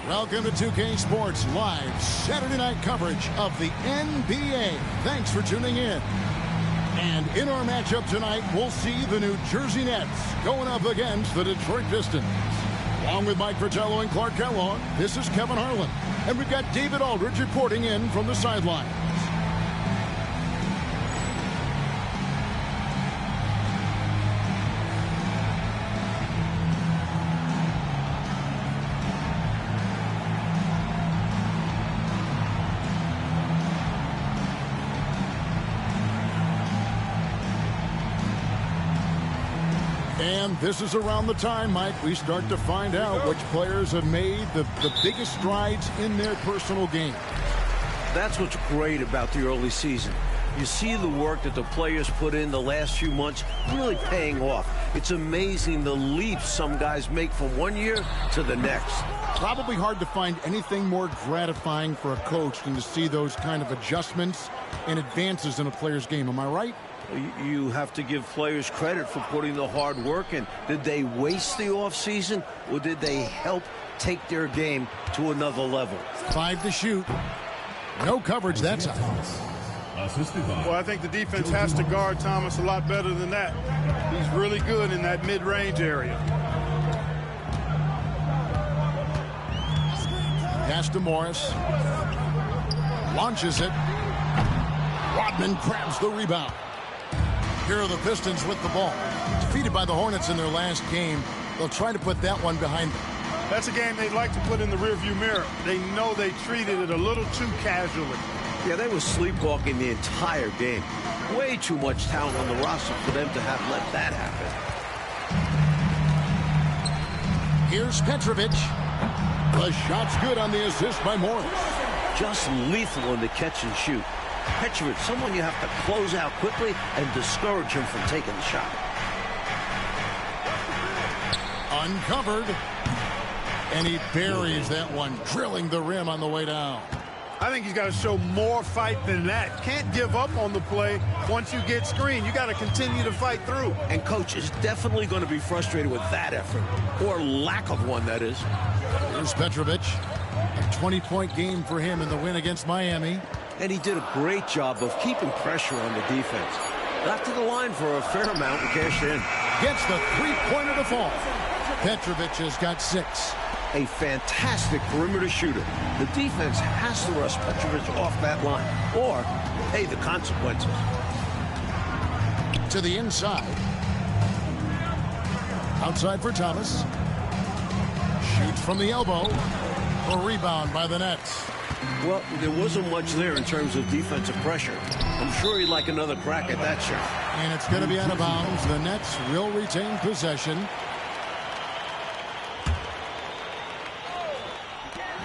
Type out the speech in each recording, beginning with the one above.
Welcome to 2K Sports live Saturday night coverage of the NBA. Thanks for tuning in. And in our matchup tonight, we'll see the New Jersey Nets going up against the Detroit Pistons. Along with Mike Fratello and Clark Kellogg, this is Kevin Harlan. And we've got David Aldridge reporting in from the sidelines. And this is around the time, Mike, we start to find out which players have made the biggest strides in their personal game. That's what's great about the early season. You see the work that the players put in the last few months really paying off. It's amazing the leaps some guys make from one year to the next. Probably hard to find anything more gratifying for a coach than to see those kind of adjustments and advances in a player's game. Am I right? You have to give players credit for putting the hard work in. Did they waste the offseason, or did they help take their game to another level? 5 to shoot. No coverage that time. Well, I think the defense has to guard Thomas a lot better than that. He's really good in that mid-range area. Pass to Morris. Launches it. Rodman grabs the rebound. Here are the Pistons with the ball. Defeated by the Hornets in their last game. They'll try to put that one behind them. That's a game they'd like to put in the rearview mirror. They know they treated it a little too casually. Yeah, they were sleepwalking the entire game. Way too much talent on the roster for them to have let that happen. Here's Petrovic. The shot's good on the assist by Morris. Just lethal in the catch and shoot. Petrovic, someone you have to close out quickly and discourage him from taking the shot. Uncovered. And he buries that one, drilling the rim on the way down. I think he's got to show more fight than that. Can't give up on the play once you get screened. You got to continue to fight through. And coach is definitely going to be frustrated with that effort, or lack of one, that is. Here's Petrovic. A 20-point game for him in the win against Miami. And he did a great job of keeping pressure on the defense. Got to the line for a fair amount and cashed in. Gets the three-pointer to fall. Petrovic has got 6. A fantastic perimeter shooter. The defense has to rush Petrovic off that line or pay the consequences. To the inside. Outside for Thomas. Shoots from the elbow. A rebound by the Nets. Well, there wasn't much there in terms of defensive pressure. I'm sure he'd like another crack at that shot. And it's going to be out of bounds. The Nets will retain possession.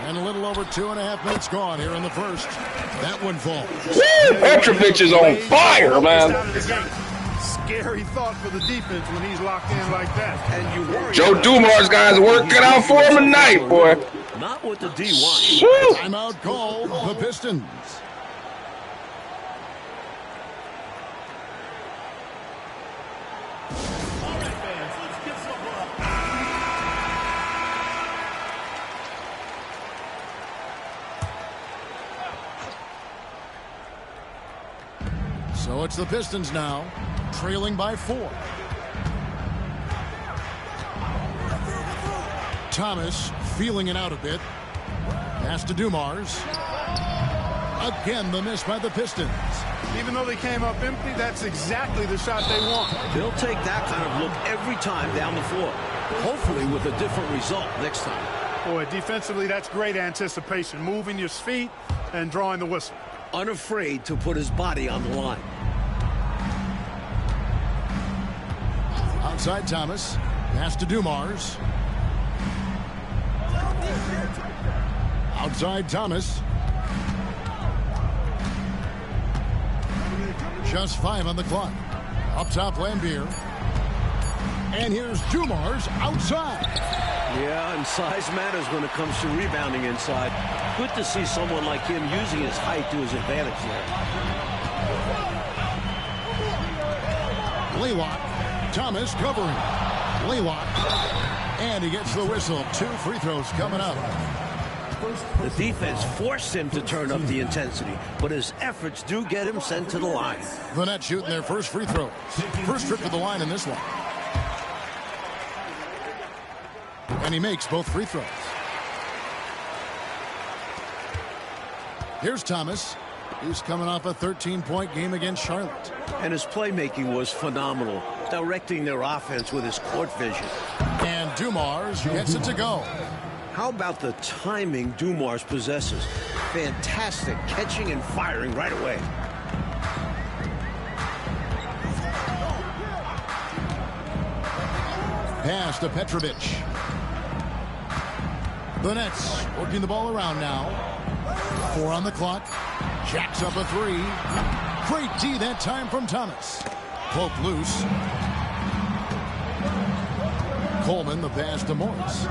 And a little over 2.5 minutes gone here in the first. That one falls. Woo! Petrovic is on fire, man. Scary thought for the defense when he's locked in like that. And you worry Joe Dumars guys working out for him tonight, boy. Not with the D1. Timeout call, the Pistons. So it's the Pistons now, trailing by 4. Thomas feeling it out a bit. Pass to Dumars. Again, the miss by the Pistons. Even though they came up empty, that's exactly the shot they want. They'll take that kind of look every time down the floor. Hopefully with a different result next time. Boy, defensively, that's great anticipation. Moving your feet and drawing the whistle. Unafraid to put his body on the line. Outside Thomas. Pass to Dumars. Outside Thomas. Just 5 on the clock. Up top Lambier. And here's Dumars outside. Yeah, and size matters when it comes to rebounding inside. Good to see someone like him using his height to his advantage there. Laylock. Thomas covering. Laylock. And he gets the whistle. 2 free throws coming up. The defense forced him to turn up the intensity, but his efforts do get him sent to the line. The Nets shooting their first free throws. First trip to the line in this one. And he makes both free throws. Here's Thomas. He's coming off a 13-point game against Charlotte. And his playmaking was phenomenal, directing their offense with his court vision. And Dumars gets it to go. How about the timing Dumars possesses? Fantastic catching and firing right away. Pass to Petrovic. The Nets working the ball around now. 4 on the clock. Jacks up a 3. Great D that time from Thomas. Poke loose. Coleman, the pass to Morris.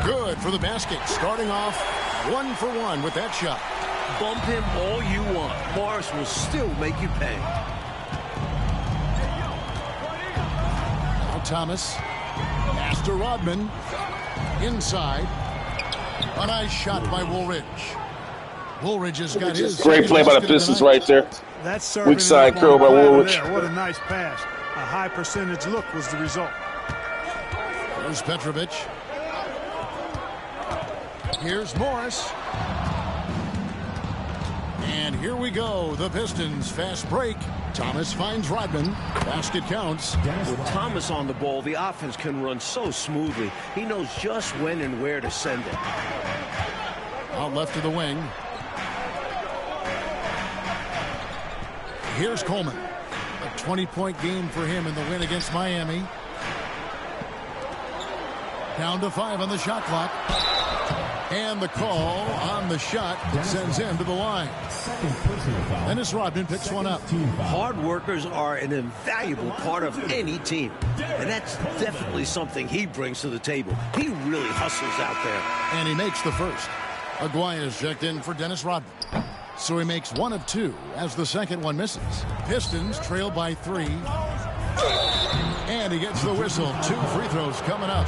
Good for the basket. Starting off 1 for 1 with that shot. Bump him all you want. Morris will still make you pay. Now Thomas. Pass to Rodman. Inside. A nice shot by Woolridge. Woolridge has got his. Great play by the Pistons right there. That's weak side curl by Woolridge. What a nice pass. A high percentage look was the result. There's Petrovic. Here's Morris. And here we go. The Pistons fast break. Thomas finds Rodman. Basket counts. With Thomas on the ball, the offense can run so smoothly. He knows just when and where to send it. Out left to the wing. Here's Coleman. A 20-point game for him in the win against Miami. Down to 5 on the shot clock. And the call on the shot sends him to the line. Dennis Rodman picks one up. Hard workers are an invaluable part of any team. And that's definitely something he brings to the table. He really hustles out there. And he makes the first. Aguaya's checked in for Dennis Rodman. So he makes 1 of 2 as the second one misses. Pistons trail by 3. And he gets the whistle. 2 free throws coming up.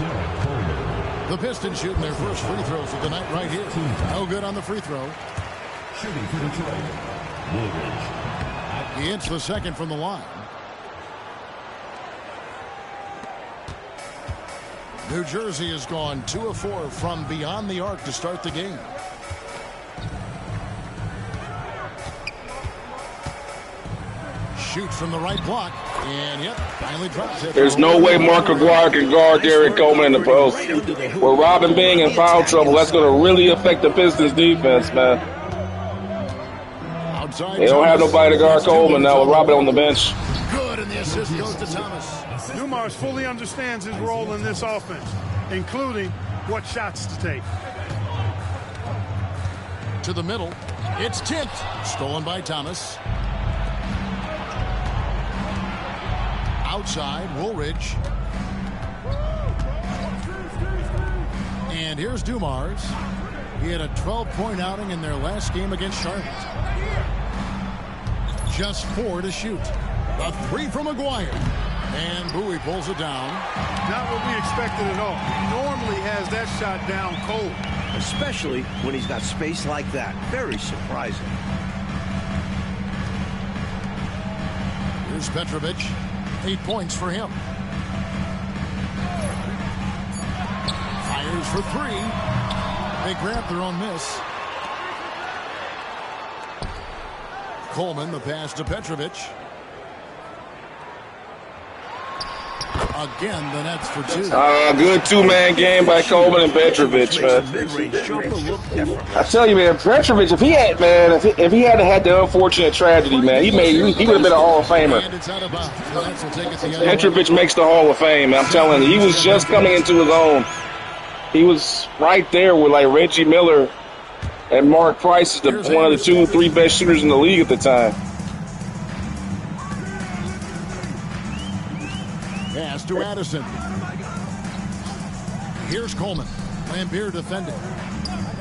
The Pistons shooting their first free throws of the night right here. No good on the free throw. Shooting for Detroit, Woolridge. He hits the second from the line. New Jersey has gone 2 of 4 from beyond the arc to start the game. Shoots from the right block. And, yep, finally drops it. There's no way Mark Aguirre can guard Derek Coleman in the post. With Robin being in foul trouble, that's going to really affect the Pistons defense, man. They don't have nobody to guard Coleman now with Robin on the bench. Good, and the assist goes to Thomas. Dumars fully understands his role in this offense, including what shots to take. To the middle. It's tipped. Stolen by Thomas. Outside, Woolridge. And here's Dumars. He had a 12-point outing in their last game against Charlotte. Just 4 to shoot. A 3 from Aguirre. And Bowie pulls it down. Not what we expected at all. He normally has that shot down cold. Especially when he's got space like that. Very surprising. Here's Petrovic. 8 points for him. Fires for 3. They grab their own miss. Coleman, the pass to Petrovic. Again, the Nets for 2. Good 2-man game by Coleman and Petrovic, man. I tell you, man, Petrovic, if he hadn't had the unfortunate tragedy, man, he would have been a Hall of Famer. Petrovic makes the Hall of Fame. I'm telling you, he was just coming into his own. He was right there with like Reggie Miller and Mark Price, one of the 2 or 3 best shooters in the league at the time. Pass to Addison. Here's Coleman. Lambeer defending.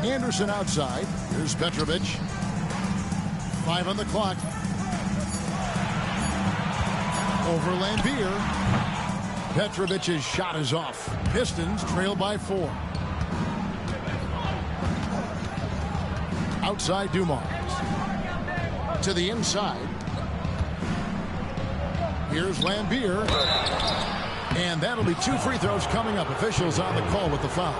Anderson outside. Here's Petrovic. 5 on the clock. Over Lambier. Petrovic's shot is off. Pistons trail by 4. Outside Dumars. To the inside. Here's Lambier. And that'll be 2 free throws coming up. Officials on the call with the foul.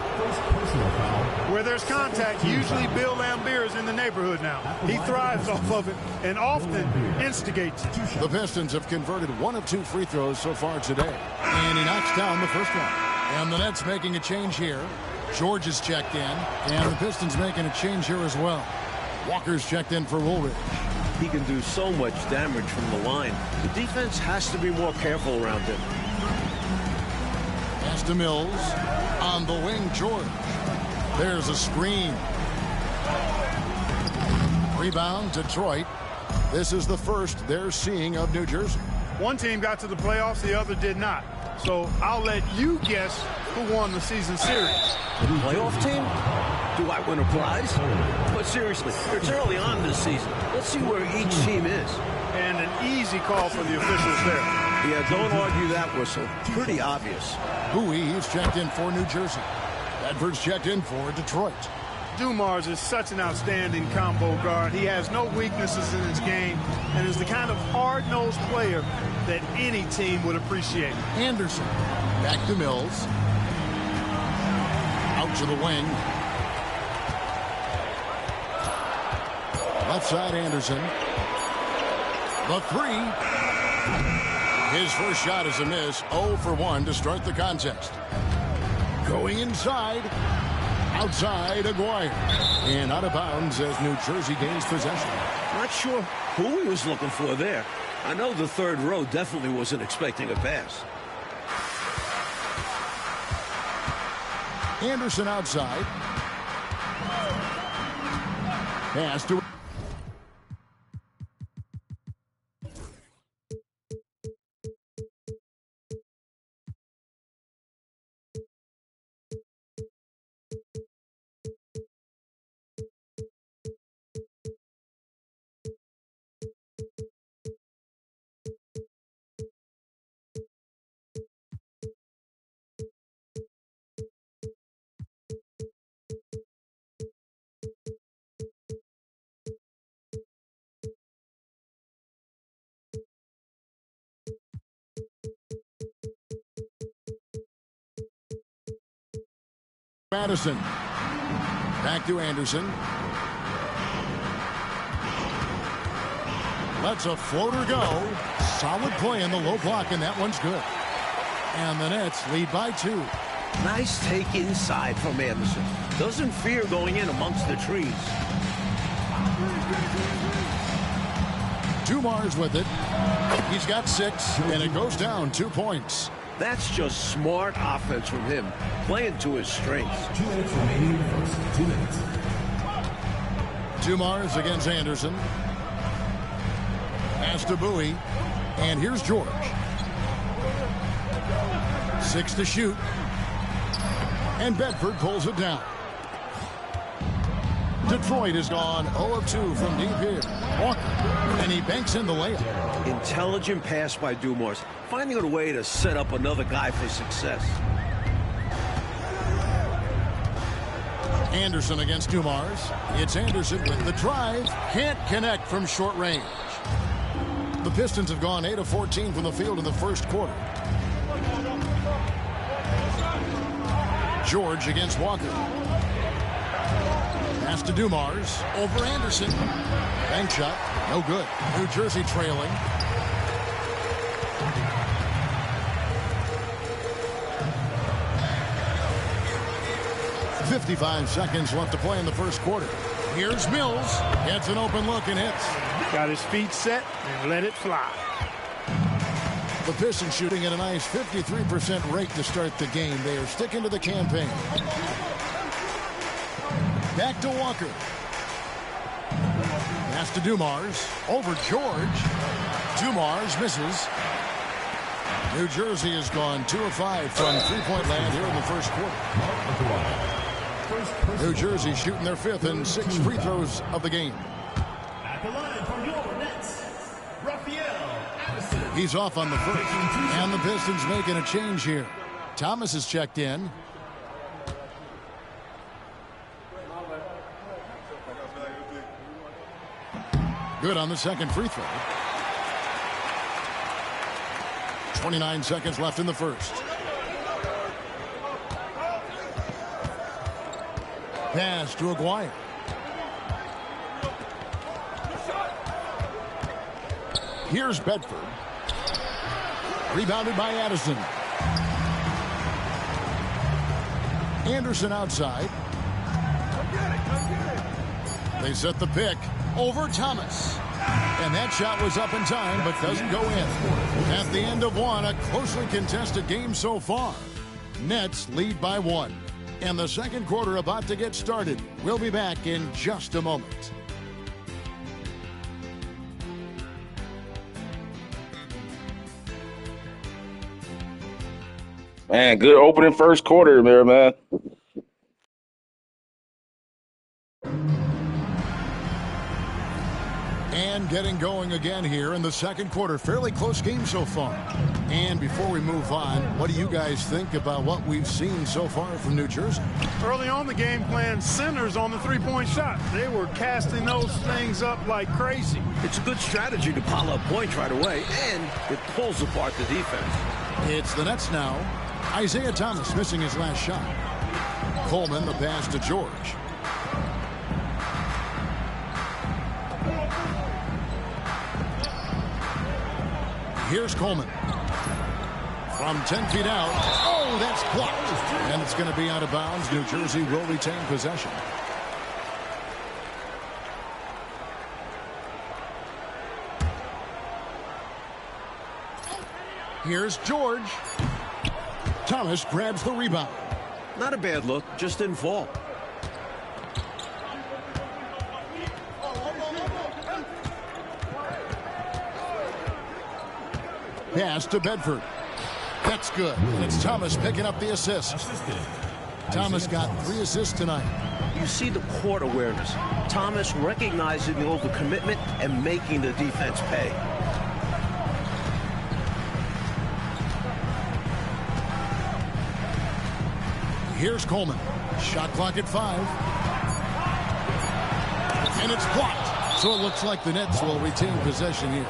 Where there's contact, usually Bill Lambier is in the neighborhood now. He thrives off of it and often instigates it. The Pistons have converted 1 of 2 free throws so far today. And he knocks down the first one. And the Nets making a change here. George is checked in. And the Pistons making a change here as well. Walker's checked in for Woolridge. He can do so much damage from the line. The defense has to be more careful around him. Pass to Mills. On the wing, George. There's a screen. Rebound, Detroit. This is the first they're seeing of New Jersey. One team got to the playoffs, the other did not. So I'll let you guess who won the season series. Playoff team? Do I win a prize? But seriously, it's early on this season. Let's see where each team is. And an easy call for the officials there. Yeah, don't argue that whistle. Pretty obvious. Bowie is checked in for New Jersey. Bedford's checked in for Detroit. Dumars is such an outstanding combo guard. He has no weaknesses in his game and is the kind of hard-nosed player that any team would appreciate. Anderson back to Mills. Out to the wing. Left side Anderson. The 3. His first shot is a miss. 0 for 1 to start the contest. Going inside. Outside Aguirre. And out of bounds as New Jersey gains possession. Not sure who he was looking for there. I know the third row definitely wasn't expecting a pass. Anderson outside. Pass to Madison. Back to Anderson. Lets a floater go. Solid play in the low block, and that one's good. And the Nets lead by 2. Nice take inside from Anderson. Doesn't fear going in amongst the trees. Dumars with it. He's got 6, and it goes down 2 points. That's just smart offense from him, playing to his strengths. 2 minutes remaining in the first. 2 minutes. Dumars against Anderson. Pass to Bowie. And here's George. 6 to shoot. And Bedford pulls it down. Detroit has gone 0 of 2 from deep here. Walker. And he banks in the layup. Intelligent pass by Dumars, finding a way to set up another guy for success. Anderson against Dumars. It's Anderson with the drive. Can't connect from short range. The Pistons have gone 8 of 14 from the field in the first quarter. George against Walker. Pass to Dumars. Over Anderson. Bank shot. No good. New Jersey trailing. .55 seconds left to play in the first quarter. Here's Mills. Gets an open look and hits. Got his feet set and let it fly. The Pistons shooting at a nice 53% rate to start the game. They are sticking to the campaign. Back to Walker. Pass to Dumars. Over George. Dumars misses. New Jersey has gone 2 of 5 from three-point land here in the first quarter. New Jersey shooting their 5th and 6th free throws of the game. At the line for your Nets, Raphael Anderson. He's off on the first. And the Pistons making a change here. Thomas is checked in. Good on the second free throw. 29 seconds left in the first. Pass to Aguirre. Here's Bedford. Rebounded by Addison. Anderson outside. They set the pick over Thomas. And that shot was up in time, but doesn't go in. At the end of one, a closely contested game so far. Nets lead by 1. And the second quarter about to get started. We'll be back in just a moment. Man, good opening first quarter there, man. And getting going again here in the second quarter. Fairly close game so far. And before we move on, what do you guys think about what we've seen so far from New Jersey? Early on, the game plan centers on the three-point shot. They were casting those things up like crazy. It's a good strategy to pile up points right away, and it pulls apart the defense. It's the Nets now. Isaiah Thomas missing his last shot. Coleman, the pass to George. Here's Coleman. From 10 feet out. Oh, that's blocked. And it's going to be out of bounds. New Jersey will retain possession. Here's George. Thomas grabs the rebound. Not a bad look, just didn't fall. Pass to Bedford. That's good. And it's Thomas picking up the assist. Thomas got 3 assists tonight. You see the court awareness. Thomas recognizing the overcommitment and making the defense pay. Here's Coleman. Shot clock at 5. And it's blocked. So it looks like the Nets will retain possession here.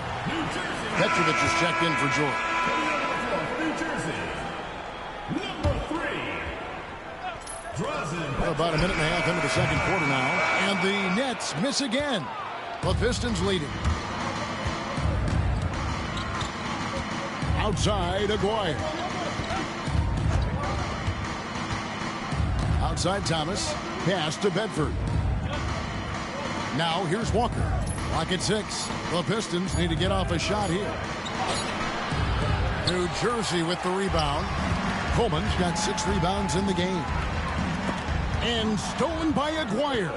Petrovic is checked in for George. New Jersey, number 3. We're about a minute and a half into the second quarter now. And the Nets miss again. The Pistons leading. Outside, Aguirre. Outside Thomas. Pass to Bedford. Now here's Walker. Clock at 6. The Pistons need to get off a shot here. New Jersey with the rebound. Coleman's got 6 rebounds in the game. And stolen by Aguirre.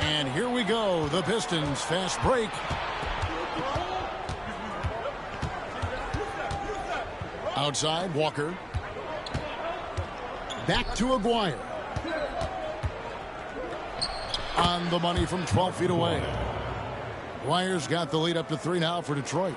And here we go. The Pistons fast break. Outside, Walker. Back to Aguirre. On the money from 12 feet away. Aguirre's got the lead up to 3 now for Detroit.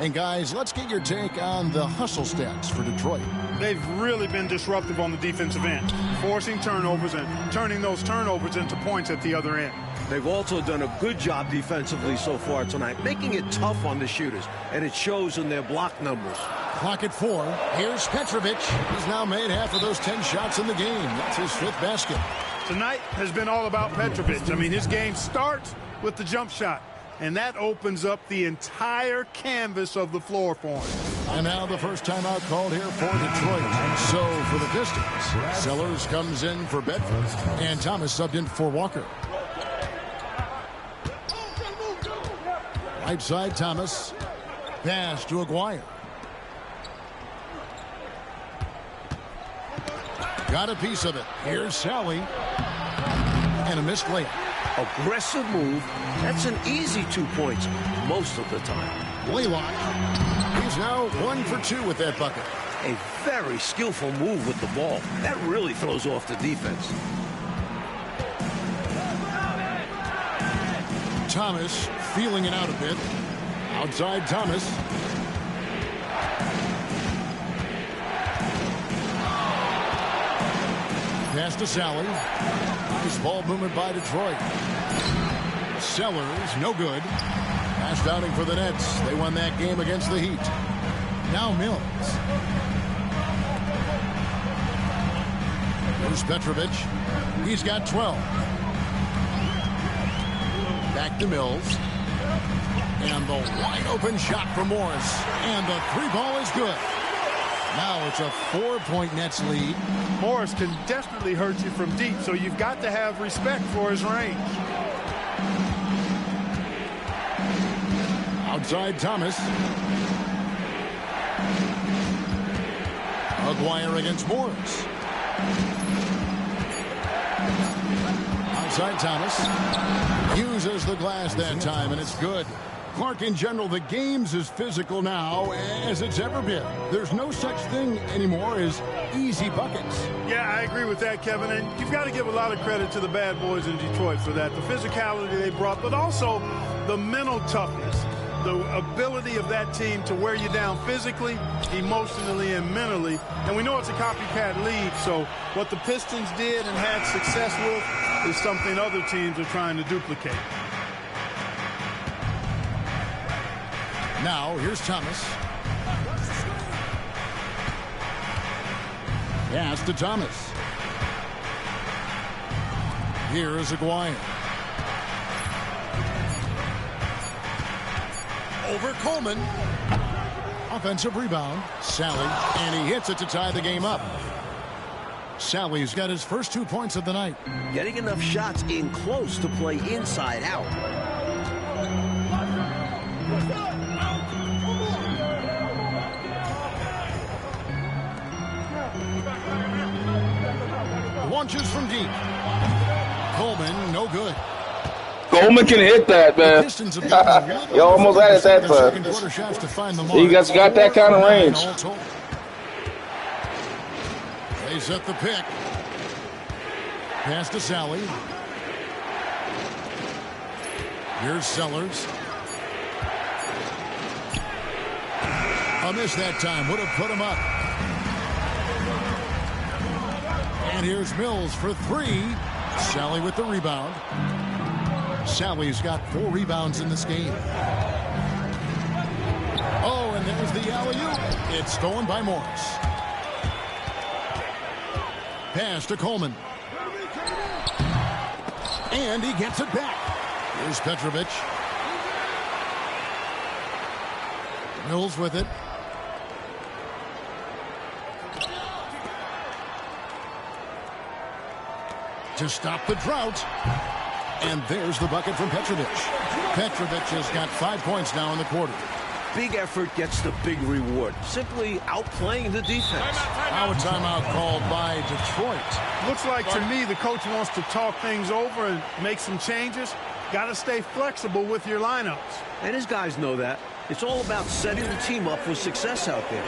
And guys, let's get your take on the hustle stats for Detroit. They've really been disruptive on the defensive end, forcing turnovers and turning those turnovers into points at the other end. They've also done a good job defensively so far tonight, making it tough on the shooters, and it shows in their block numbers. Clock at 4. Here's Petrovic. He's now made half of those 10 shots in the game. That's his 5th basket. Tonight has been all about Petrovic. I mean, his game starts with the jump shot, and that opens up the entire canvas of the floor for him. And now the first timeout called here for Detroit. So for the Pistons, Sellers comes in for Bedford, and Thomas subbed in for Walker. Right side, Thomas. Pass to Aguirre. Got a piece of it. Here's Sally. And a missed layup. Aggressive move. That's an easy 2 points most of the time. Laylock. He's now 1 for 2 with that bucket. A very skillful move with the ball. That really throws off the defense. Thomas feeling it out a bit. Outside Thomas. Pass to Sally. Nice ball movement by Detroit. Sellers, no good. Pass outing for the Nets. They won that game against the Heat. Now Mills. Here's Petrovic. He's got 12. Back to Mills. And the wide open shot for Morris. And the three ball is good. Now it's a 4-point Nets lead. Morris can definitely hurt you from deep, so you've got to have respect for his range. Outside Thomas. Maguire against Morris. Outside Thomas. Uses the glass that time, and it's good. Clark, in general, the game's as physical now as it's ever been. There's no such thing anymore as easy buckets. Yeah, I agree with that, Kevin. And you've got to give a lot of credit to the bad boys in Detroit for that. The physicality they brought, but also the mental toughness. The ability of that team to wear you down physically, emotionally, and mentally. And we know it's a copycat league, so what the Pistons did and had success with is something other teams are trying to duplicate. Now, here's Thomas. Pass to Thomas. Here is Aguirre. Over Coleman. Offensive rebound. Sally. And he hits it to tie the game up. Sally's got his first 2 points of the night. Getting enough shots in close to play inside out. Launches from deep. Coleman, no good. Coleman can hit that, man. You almost had it that time. He got that kind of range. They set the pick. Pass to Sally. Here's Sellers. A miss that time. Would have put him up. And here's Mills for three. Sally with the rebound. Sally's got 4 rebounds in this game. Oh, and there's the alley-oop. It's stolen by Morris. Pass to Coleman. And he gets it back. Here's Petrovic. Mills with it. To stop the drought. And there's the bucket from Petrovic. Petrovic has got 5 points now in the quarter. Big effort gets the big reward. Simply outplaying the defense. Now a timeout called by Detroit. Looks like to me the coach wants to talk things over and make some changes. Got to stay flexible with your lineups. And his guys know that. It's all about setting the team up for success out there.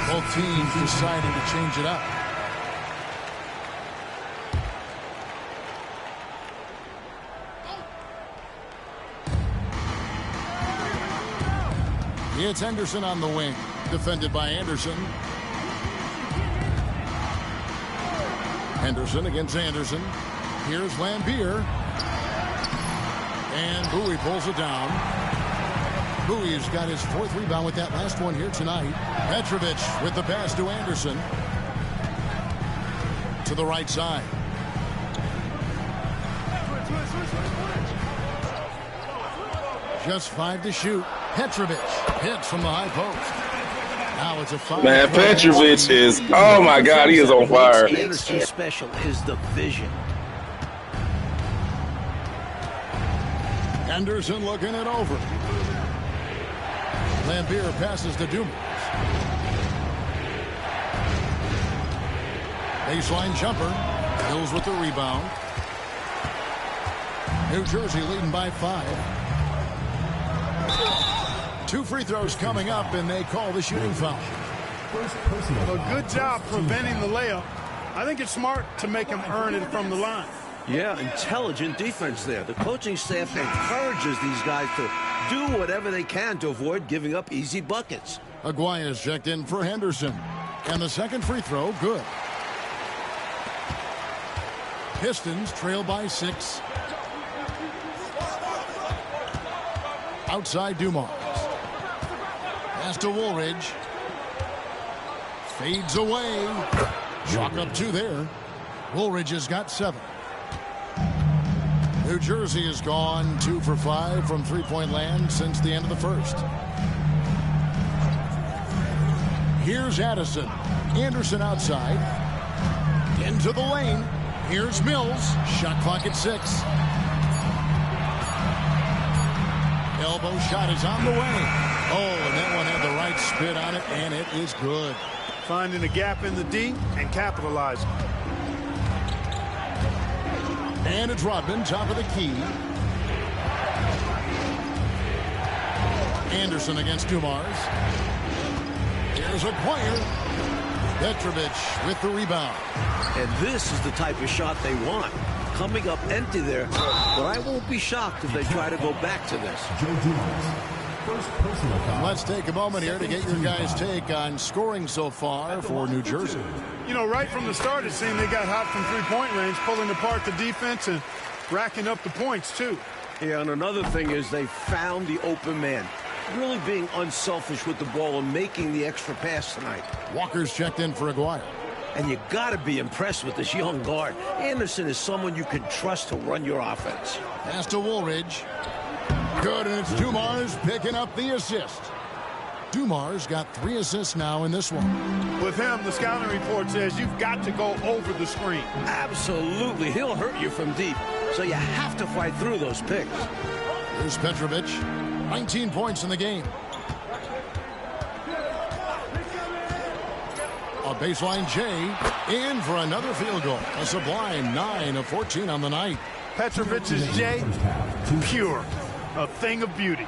Both teams deciding to change it up. It's Henderson on the wing, defended by Anderson. Henderson against Anderson. Here's Lambier. And Bowie pulls it down. Bowie's got his 4th rebound with that last one here tonight. Petrovic with the pass to Anderson. To the right side. Just 5 to shoot. Petrovic hits from the high post. Now it's a 5. Man, Petrovic is, oh my God, he is on fire. Anderson's special is the vision. Anderson looking it over. Lambier passes to Dumas. Baseline jumper. Hills with the rebound. New Jersey leading by 5. 2 free throws coming up, and they call the shooting foul. First personal A foul. good job preventing the layup. I think it's smart to make him earn it from the line. Yeah, intelligent defense there. The coaching staff encourages these guys to do whatever they can to avoid giving up easy buckets. Aguaya's checked in for Henderson. And the second free throw, good. Pistons trail by 6. Outside Dumars. Pass to Woolridge. Fades away. Chalk up 2 there. Woolridge has got 7. New Jersey has gone 2 for 5 from three-point land since the end of the first. Here's Addison. Anderson outside. Into the lane. Here's Mills. Shot clock at 6. Elbow shot is on the way. Oh, and that one had the right spin on it, and it is good. Finding a gap in the D and capitalizing. And it's Rodman, top of the key. Anderson against Dumars. Here's Aguaya. Petrovic with the rebound. And this is the type of shot they want. Coming up empty there, but I won't be shocked if they try to go back to this. Joe Dumars. First personal foul. Let's take a moment here to get your guys' take on scoring so far for New Jersey. You know, right from the start, it seemed they got hot from three-point range, pulling apart the defense and racking up the points, too. Yeah, and another thing is they found the open man. Really being unselfish with the ball and making the extra pass tonight. Walker's checked in for Aguaya. And you got to be impressed with this young guard. Anderson is someone you can trust to run your offense. Pass to Woolridge. Good, and it's Dumars picking up the assist. Dumars got 3 assists now in this one. With him, the scouting report says you've got to go over the screen. Absolutely. He'll hurt you from deep, so you have to fight through those picks. Here's Petrovic. 19 points in the game. A baseline J in for another field goal. A sublime 9 of 14 on the night. Petrovic's J, pure. A thing of beauty.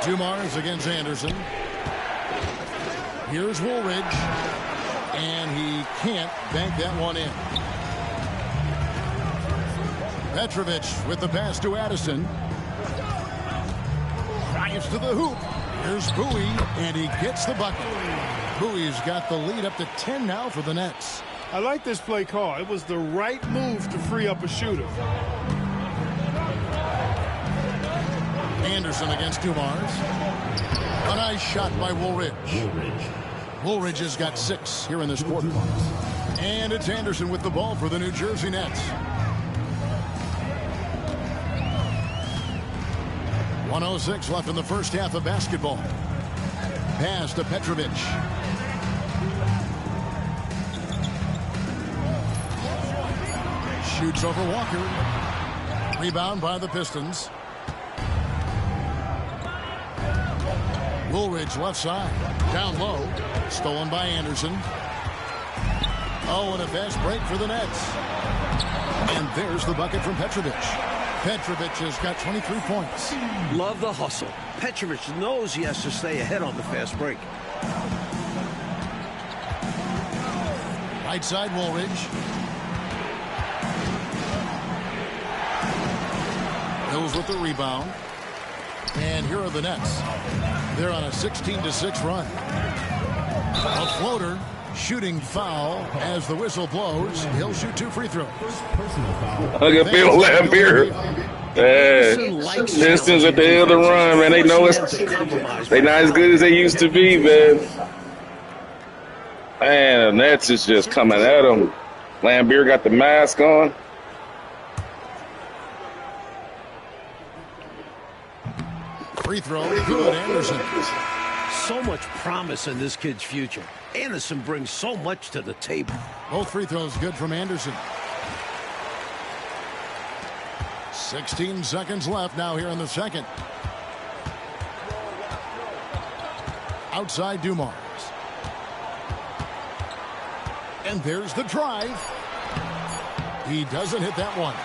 Dumars against Anderson. Here's Woolridge. And he can't bank that one in. Petrovic with the pass to Addison. Drives to the hoop. Here's Bowie, and he gets the bucket. Bowie's got the lead up to 10 now for the Nets. I like this play call. It was the right move to free up a shooter. Anderson against Dumars. A nice shot by Woolridge. Woolridge has got 6 here in this quarter. And it's Anderson with the ball for the New Jersey Nets. 1:06 left in the first half of basketball. Pass to Petrovic. Shoots over Walker. Rebound by the Pistons. Woolridge left side. Down low. Stolen by Anderson. Oh, and a fast break for the Nets. And there's the bucket from Petrovic. Petrovic has got 23 points. Love the hustle. Petrovic knows he has to stay ahead on the fast break. Right side, Woolridge. Hills with the rebound. And here are the Nets. They're on a 16-6 run. A floater. Shooting foul as the whistle blows. He'll shoot 2 free throws. Look at Bill Lambier. Pistons at the end of the run, man. They know they not as good as they used to be, man. Man, the Nets is just coming at them. Lambier got the mask on. Free throw, good, Anderson. So much promise in this kid's future. Anderson brings so much to the table. Both free throws good from Anderson. 16 seconds left now here in the second. Outside Dumars. And there's the drive. He doesn't hit that one.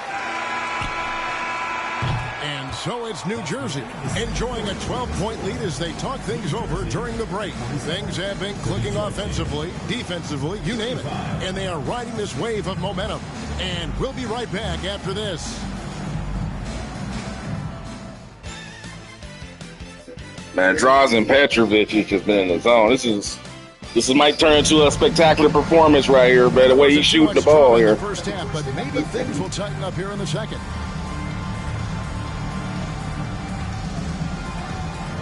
And so it's New Jersey enjoying a 12-point lead as they talk things over during the break. Things have been clicking offensively, defensively, you name it. And they are riding this wave of momentum. And we'll be right back after this. Man, Drazen Petrovic has just been in the zone. This might turn into a spectacular performance right here, but the way he's shooting the ball here. First half, but maybe things will tighten up here in the second.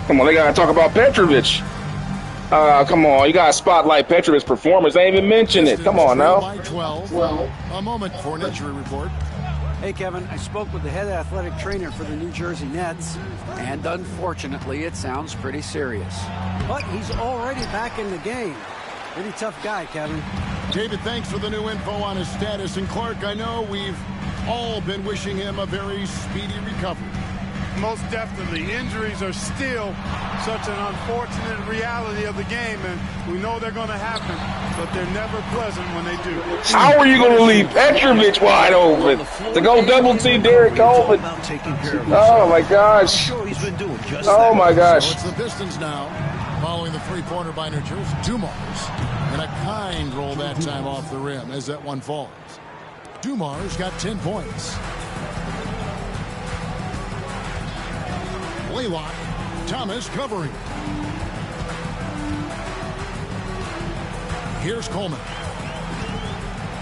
Come on, they got to talk about Petrovic. Come on, you got to spotlight Petrovic's performance. They ain't even mention it. Come on now. By 12. A moment for an injury report. Hey, Kevin, I spoke with the head athletic trainer for the New Jersey Nets, and unfortunately, it sounds pretty serious. But he's already back in the game. Pretty tough guy, Kevin. David, thanks for the new info on his status. And Clark, I know we've all been wishing him a very speedy recovery. Most definitely. Injuries are still such an unfortunate reality of the game, and we know they're going to happen, but they're never pleasant when they do. How are you going to leave Petrovic wide open to go double-team Derek Coleman? Oh, my gosh. Oh, my gosh. So it's the Pistons now, following the three-pointer by New Jersey. Dumars, and a kind roll that time off the rim as that one falls. Dumars got 10 points. Laylock, Thomas covering. Here's Coleman.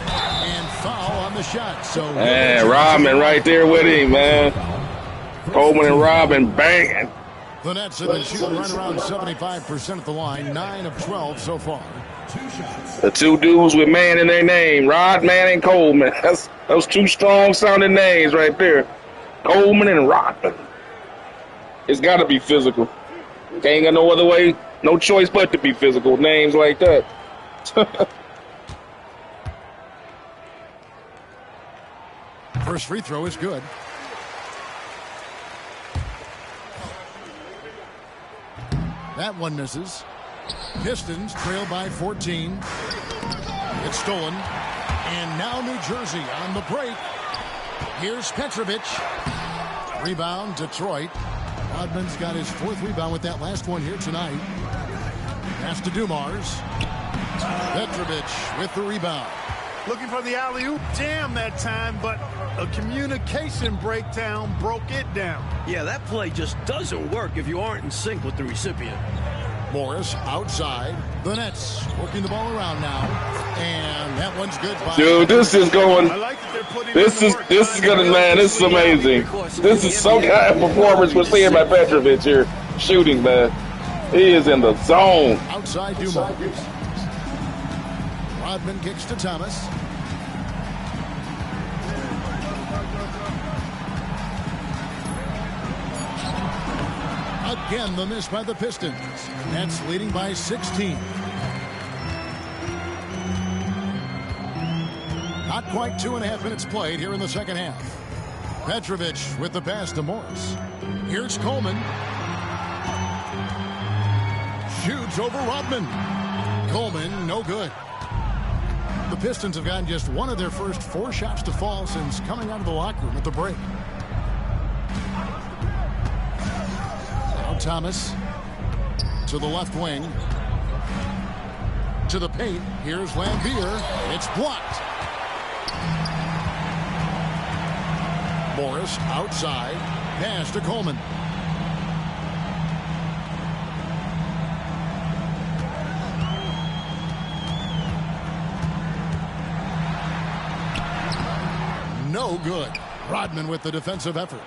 And foul on the shot. So man, Rodman right there with him, man. Coleman and Robin banging. The Nets have been shooting right around 75% at the line, 9 of 12 so far. The two dudes with man in their name, Rodman and Coleman. Those two strong sounding names right there. Coleman and Rodman. It's got to be physical. Ain't got no other way, no choice but to be physical. Names like that. First free throw is good. That one misses. Pistons trail by 14. It's stolen. And now New Jersey on the break. Here's Petrovic. Rebound, Detroit. Rodman's got his fourth rebound with that last one here tonight. Pass to Dumars. Petrovic with the rebound. Looking for the alley-oop jam that time, but a communication breakdown broke it down. Yeah, that play just doesn't work if you aren't in sync with the recipient. Morris outside. The Nets working the ball around now. And that one's good. Dude, this is going. I like that they're putting This is gonna, man. This is amazing. This is some kind of performance we're seeing by Petrovic here, shooting, man. He is in the zone. Outside Dumars. Rodman kicks to Thomas. Again, the miss by the Pistons. Nets leading by 16. Not quite 2.5 minutes played here in the second half. Petrovic with the pass to Morris. Here's Coleman. Shoots over Rodman. Coleman, no good. The Pistons have gotten just one of their first 4 shots to fall since coming out of the locker room at the break. Now Thomas to the left wing. To the paint. Here's Lambier. It's blocked. Morris outside. Pass to Coleman. No good. Rodman with the defensive effort.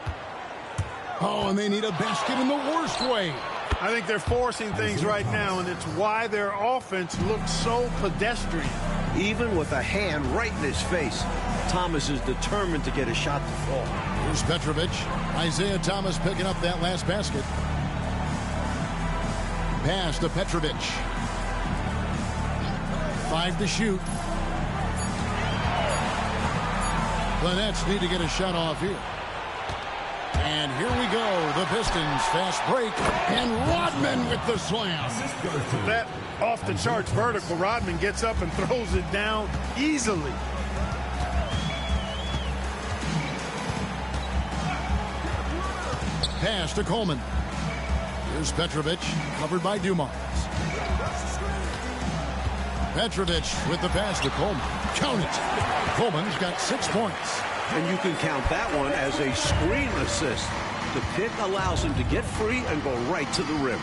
Oh, and they need a basket in the worst way. I think they're forcing things right now, and it's why their offense looks so pedestrian. Even with a hand right in his face, Thomas is determined to get a shot to fall. Here's Petrovic. Isaiah Thomas picking up that last basket. Pass to Petrovic. 5 to shoot. The Nets need to get a shot off here. And here we go. The Pistons fast break. And Rodman with the slam. That off-the-charts vertical, Rodman gets up and throws it down easily. Pass to Coleman. Here's Petrovic, covered by Dumars. Petrovic with the pass to Coleman. Count it. Coleman's got 6 points. And you can count that one as a screen assist. The pick allows him to get free and go right to the rim.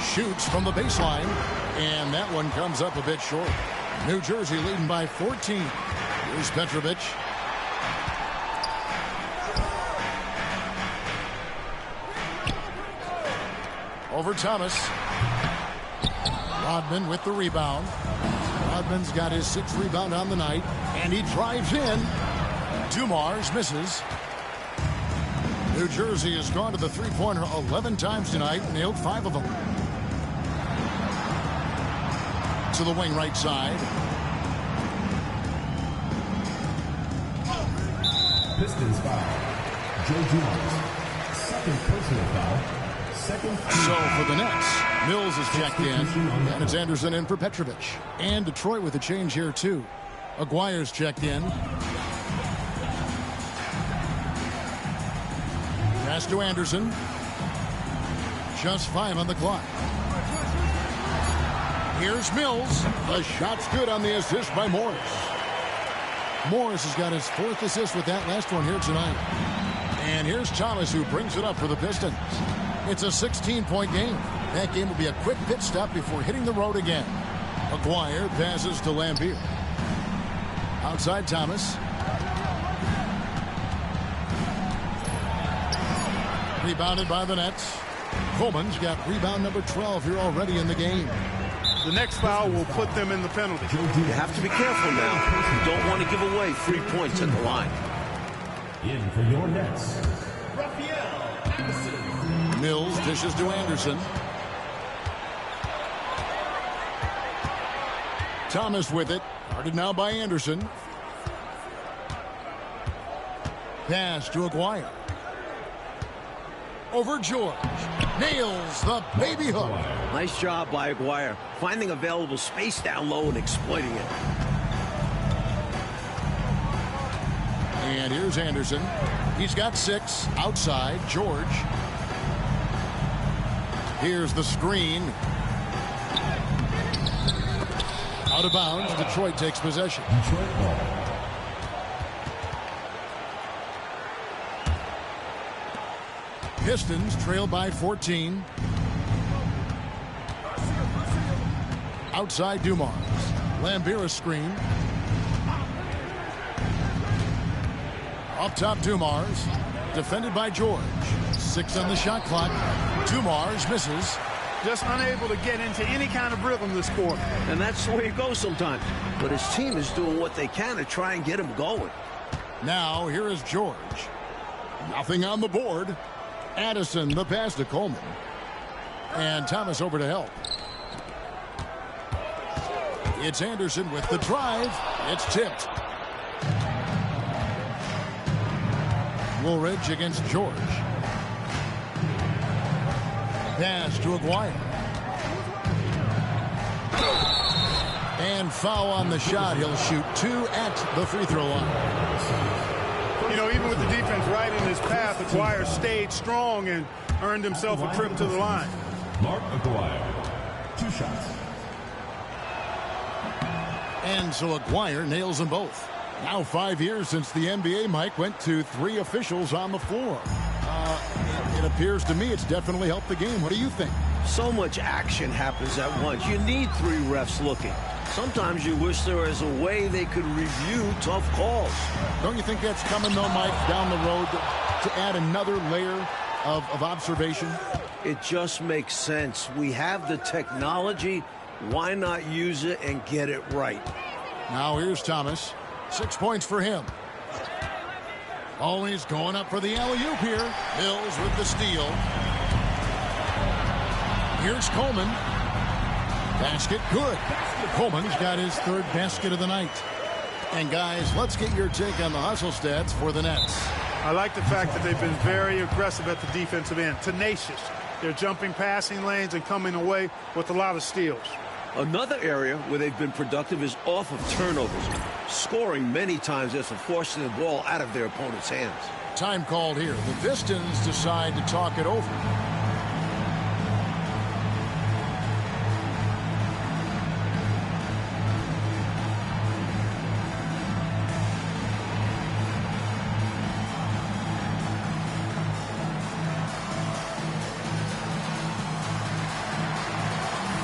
Shoots from the baseline, and that one comes up a bit short. New Jersey leading by 14. Here's Petrovic. Over Thomas. Rodman with the rebound. Rodman's got his 6th rebound on the night, and he drives in. Dumars misses. New Jersey has gone to the three-pointer 11 times tonight, nailed 5 of them. To the wing right side. Pistons foul. Joe Dumars. 2nd personal foul. 2nd. So for the Nets, Mills is checked in, and it's Anderson in for Petrovic. And Detroit with a change here, too. Aguirre's checked in. Pass to Anderson. Just 5 on the clock. Here's Mills. The shot's good on the assist by Morris. Morris has got his 4th assist with that last one here tonight. And here's Thomas, who brings it up for the Pistons. It's a 16-point game. That game will be a quick pit stop before hitting the road again. Aguirre passes to Lambier. Outside Thomas. Rebounded by the Nets. Coleman's got rebound number 12 here already in the game. The next foul will put them in the penalty. You have to be careful now. You don't want to give away 3 points at the line. In for your Nets. Mills dishes to Anderson. Thomas with it. Guarded now by Anderson. Pass to Aguirre. Over George. Nails the baby hook. Nice job by Aguirre, finding available space down low and exploiting it. And here's Anderson. He's got 6. Outside, George. Here's the screen. Out of bounds. Detroit takes possession. Detroit ball. Pistons trail by 14. Outside Dumars. Lambier screen. Up top Dumars. Defended by George. 6 on the shot clock. Dumars misses. Just unable to get into any kind of rhythm this quarter. And that's the way it goes sometimes. But his team is doing what they can to try and get him going. Now here is George. Nothing on the board. Addison the pass to Coleman. And Thomas over to help. It's Anderson with the drive. It's tipped. Woolridge against George. Pass to Aguirre. And foul on the shot. He'll shoot 2 at the free throw line. You know, even with the defense right in his path, Aguirre stayed strong and earned himself a trip to the line. Mark Aguirre. 2 shots. And so Aguirre nails them both. Now 5 years since the NBA, Mike, went to 3 officials on the floor. It appears to me it's definitely helped the game. What do you think? So much action happens at once. You need 3 refs looking. Sometimes you wish there was a way they could review tough calls. Don't you think that's coming, though, Mike, down the road to add another layer of observation? It just makes sense. We have the technology. Why not use it and get it right? Now here's Thomas. 6 points for him. Always going up for the alley-oop here. Mills with the steal. Here's Coleman. Basket good. Coleman's got his 3rd basket of the night. And guys, let's get your take on the hustle stats for the Nets. I like the fact that they've been very aggressive at the defensive end. Tenacious. They're jumping passing lanes and coming away with a lot of steals. Another area where they've been productive is off of turnovers, scoring many times after forcing the ball out of their opponent's hands. Time called here. The Pistons decide to talk it over.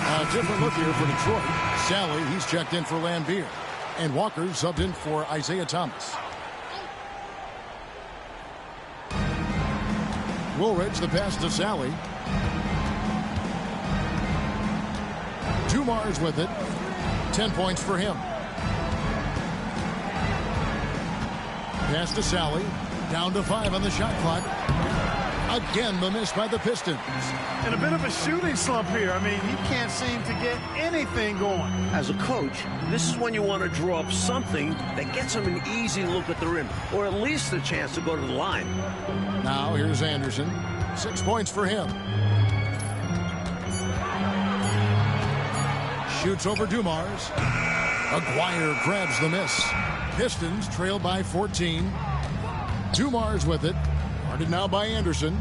A different look here for Detroit. Sally, he's checked in for Lambeer. And Walker subbed in for Isaiah Thomas. Woolridge, the pass to Sally. Dumars with it. 10 points for him. Pass to Sally. Down to 5 on the shot clock. Again, the miss by the Pistons. And a bit of a shooting slump here. I mean, he can't seem to get anything going. As a coach, this is when you want to draw up something that gets him an easy look at the rim, or at least a chance to go to the line. Now here's Anderson. 6 points for him. Shoots over Dumars. Aguirre grabs the miss. Pistons trail by 14. Dumars with it. Guarded now by Anderson.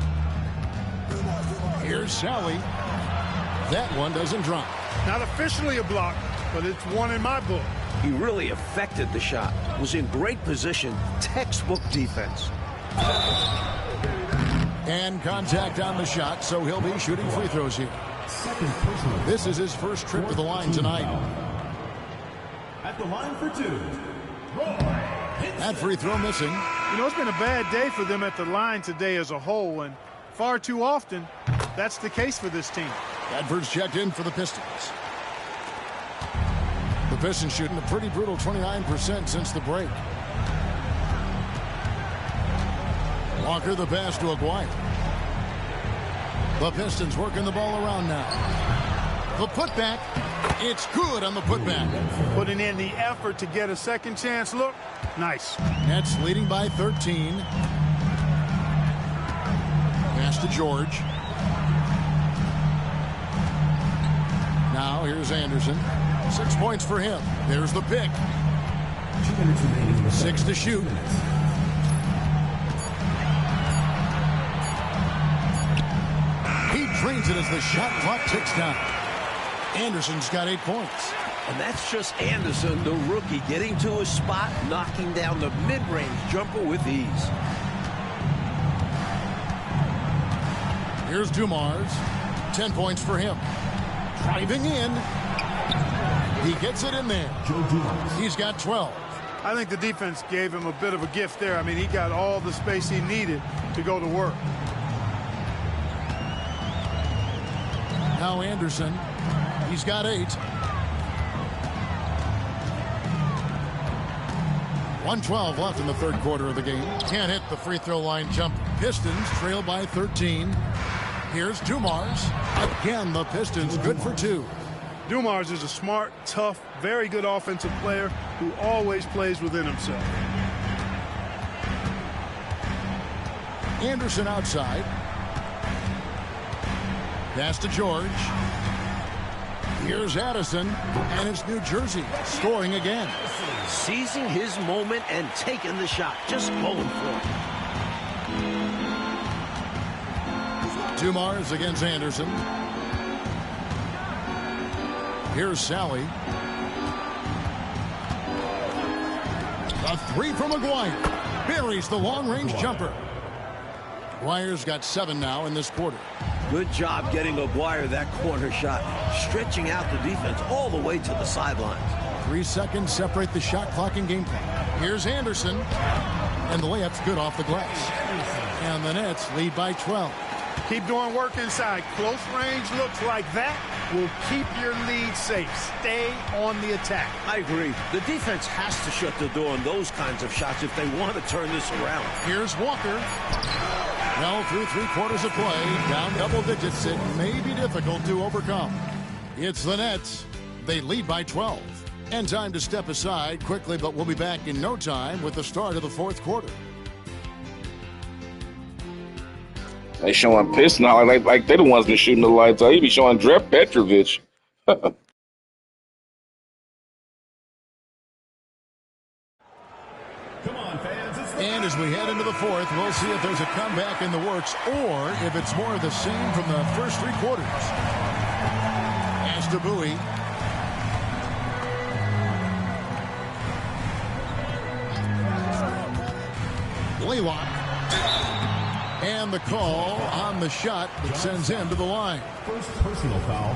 Here's Sally. That one doesn't drop. Not officially a block, but it's one in my book. He really affected the shot. Was in great position. Textbook defense. And contact on the shot, so he'll be shooting free throws here. This is his first trip to the line tonight. At the line for 2, That free throw missing. You know, it's been a bad day for them at the line today as a whole, and far too often, that's the case for this team. Adverts checked in for the Pistons. The Pistons shooting a pretty brutal 29% since the break. Walker the pass to Aguirre. The Pistons working the ball around now. The putback. It's good on the putback. Putting in the effort to get a second chance look. Nice. Nets leading by 13. Pass to George. Now here's Anderson. 6 points for him. There's the pick. 2 minutes remaining in the 6 to shoot. He drains it as the shot clock ticks down. Anderson's got 8 points. And that's just Anderson, the rookie, getting to a spot, knocking down the mid-range jumper with ease. Here's Dumars. 10 points for him. Driving in. He gets it in there. He's got 12. I think the defense gave him a bit of a gift there. I mean, he got all the space he needed to go to work. Now Anderson. He's got 8. 1:12 left in the third quarter of the game. Can't hit the free throw line jump. Pistons trail by 13. Here's Dumars. Again, the Pistons good for 2. Dumars is a smart, tough, very good offensive player who always plays within himself. Anderson outside. Pass to George. Here's Addison, and it's New Jersey scoring again. Seizing his moment and taking the shot. Just going for it. Dumars against Anderson. Here's Sally. A 3 from Aguirre. Buries the long-range jumper. Aguirre's got 7 now in this quarter. Good job getting Aguirre that corner shot. Stretching out the defense all the way to the sidelines. 3 seconds separate the shot clock and game clock. Here's Anderson. And the layup's good off the glass. And the Nets lead by 12. Keep doing work inside. Close range looks like that will keep your lead safe. Stay on the attack. I agree. The defense has to shut the door on those kinds of shots if they want to turn this around. Here's Walker. Well, through 3 quarters of play, down double digits, it may be difficult to overcome. It's the Nets. They lead by 12. And time to step aside quickly, but we'll be back in no time with the start of the fourth quarter. They showing Pistons now like they the ones that shooting the lights out. He be showing Drep Petrovich. Come on, fans. It's the And as we head into the fourth, we'll see if there's a comeback in the works or if it's more of the same from the first three quarters. As to Bowie. Blaylock. And the call on the shot that sends him to the line. first personal foul.